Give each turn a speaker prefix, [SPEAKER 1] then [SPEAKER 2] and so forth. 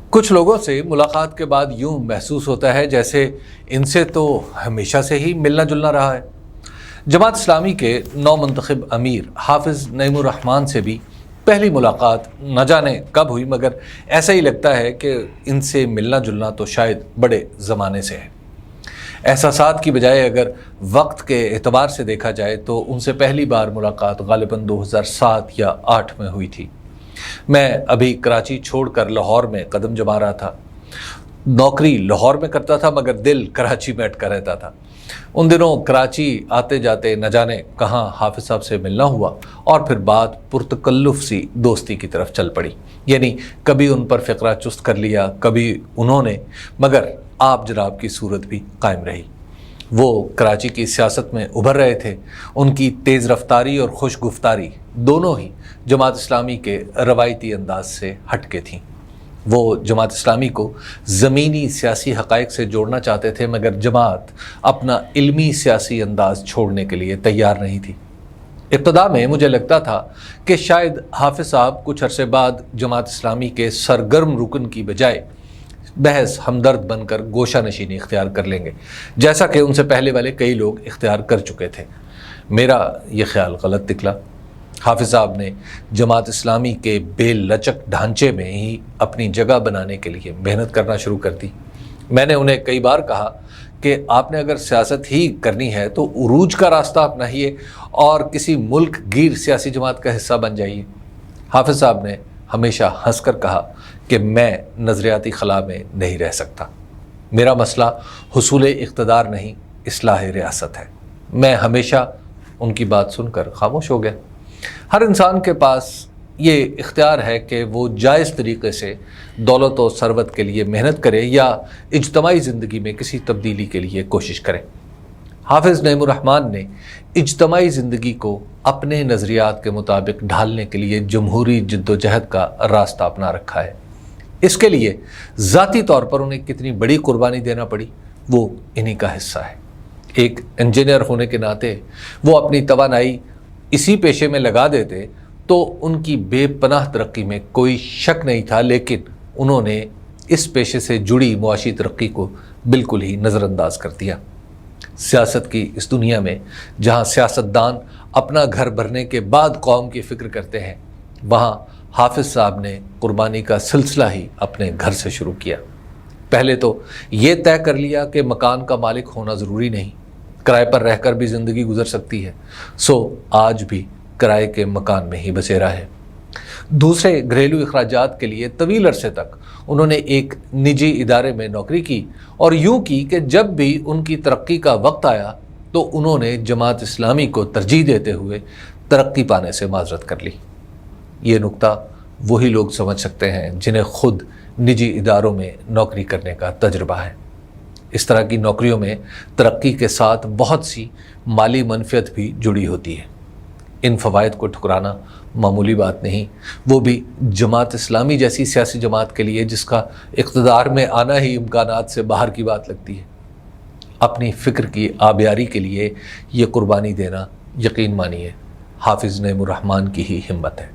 [SPEAKER 1] کچھ لوگوں سے ملاقات کے بعد یوں محسوس ہوتا ہے جیسے ان سے تو ہمیشہ سے ہی ملنا جلنا رہا ہے۔ جماعت اسلامی کے نو منتخب امیر حافظ نعیم الرحمن سے بھی پہلی ملاقات نہ جانے کب ہوئی، مگر ایسا ہی لگتا ہے کہ ان سے ملنا جلنا تو شاید بڑے زمانے سے ہے۔ احساسات کی بجائے اگر وقت کے اعتبار سے دیکھا جائے تو ان سے پہلی بار ملاقات غالباً 2007 یا 2008 میں ہوئی تھی۔ میں ابھی کراچی چھوڑ کر لاہور میں قدم جما رہا تھا۔ نوکری لاہور میں کرتا تھا مگر دل کراچی میں اٹکا رہتا تھا۔ ان دنوں کراچی آتے جاتے نہ جانے کہاں حافظ صاحب سے ملنا ہوا اور پھر بات پرتکلف سی دوستی کی طرف چل پڑی، یعنی کبھی ان پر فقرہ چست کر لیا، کبھی انہوں نے، مگر آپ جناب کی صورت بھی قائم رہی۔ وہ کراچی کی سیاست میں ابھر رہے تھے۔ ان کی تیز رفتاری اور خوش گفتاری دونوں ہی جماعت اسلامی کے روایتی انداز سے ہٹ کے تھیں۔ وہ جماعت اسلامی کو زمینی سیاسی حقائق سے جوڑنا چاہتے تھے، مگر جماعت اپنا علمی سیاسی انداز چھوڑنے کے لیے تیار نہیں تھی۔ ابتدا میں مجھے لگتا تھا کہ شاید حافظ صاحب کچھ عرصے بعد جماعت اسلامی کے سرگرم رکن کی بجائے محض ہمدرد بن کر گوشہ نشینی اختیار کر لیں گے، جیسا کہ ان سے پہلے والے کئی لوگ اختیار کر چکے تھے۔ میرا یہ خیال غلط نکلا۔ حافظ صاحب نے جماعت اسلامی کے بے لچک ڈھانچے میں ہی اپنی جگہ بنانے کے لیے محنت کرنا شروع کر دی۔ میں نے انہیں کئی بار کہا کہ آپ نے اگر سیاست ہی کرنی ہے تو عروج کا راستہ اپنائیے اور کسی ملک گیر سیاسی جماعت کا حصہ بن جائیے۔ حافظ صاحب نے ہمیشہ ہنس کر کہا کہ میں نظریاتی خلا میں نہیں رہ سکتا۔ میرا مسئلہ حصول اقتدار نہیں، اصلاح ریاست ہے۔ میں ہمیشہ ان کی بات سن کر خاموش ہو گیا۔ ہر انسان کے پاس یہ اختیار ہے کہ وہ جائز طریقے سے دولت و ثروت کے لیے محنت کرے یا اجتماعی زندگی میں کسی تبدیلی کے لیے کوشش کرے۔ حافظ نعیم الرحمن نے اجتماعی زندگی کو اپنے نظریات کے مطابق ڈھالنے کے لیے جمہوری جدوجہد کا راستہ اپنا رکھا ہے۔ اس کے لیے ذاتی طور پر انہیں کتنی بڑی قربانی دینا پڑی، وہ انہی کا حصہ ہے۔ ایک انجینئر ہونے کے ناطے وہ اپنی توانائی اسی پیشے میں لگا دیتے تو ان کی بے پناہ ترقی میں کوئی شک نہیں تھا، لیکن انہوں نے اس پیشے سے جڑی معاشی ترقی کو بالکل ہی نظر انداز کر دیا۔ سیاست کی اس دنیا میں جہاں سیاستدان اپنا گھر بھرنے کے بعد قوم کی فکر کرتے ہیں، وہاں حافظ صاحب نے قربانی کا سلسلہ ہی اپنے گھر سے شروع کیا۔ پہلے تو یہ طے کر لیا کہ مکان کا مالک ہونا ضروری نہیں، کرائے پر رہ کر بھی زندگی گزر سکتی ہے، سو آج بھی کرائے کے مکان میں ہی بسیرا ہے۔ دوسرے گھریلو اخراجات کے لیے طویل عرصے تک انہوں نے ایک نجی ادارے میں نوکری کی اور یوں کی کہ جب بھی ان کی ترقی کا وقت آیا تو انہوں نے جماعت اسلامی کو ترجیح دیتے ہوئے ترقی پانے سے معذرت کر لی۔ یہ نکتہ وہی لوگ سمجھ سکتے ہیں جنہیں خود نجی اداروں میں نوکری کرنے کا تجربہ ہے۔ اس طرح کی نوکریوں میں ترقی کے ساتھ بہت سی مالی منفعت بھی جڑی ہوتی ہے۔ ان فوائد کو ٹھکرانا معمولی بات نہیں، وہ بھی جماعت اسلامی جیسی سیاسی جماعت کے لیے جس کا اقتدار میں آنا ہی امکانات سے باہر کی بات لگتی ہے۔ اپنی فکر کی آبیاری کے لیے یہ قربانی دینا، یقین مانیے، حافظ نعیم الرحمن کی ہی ہمت ہے۔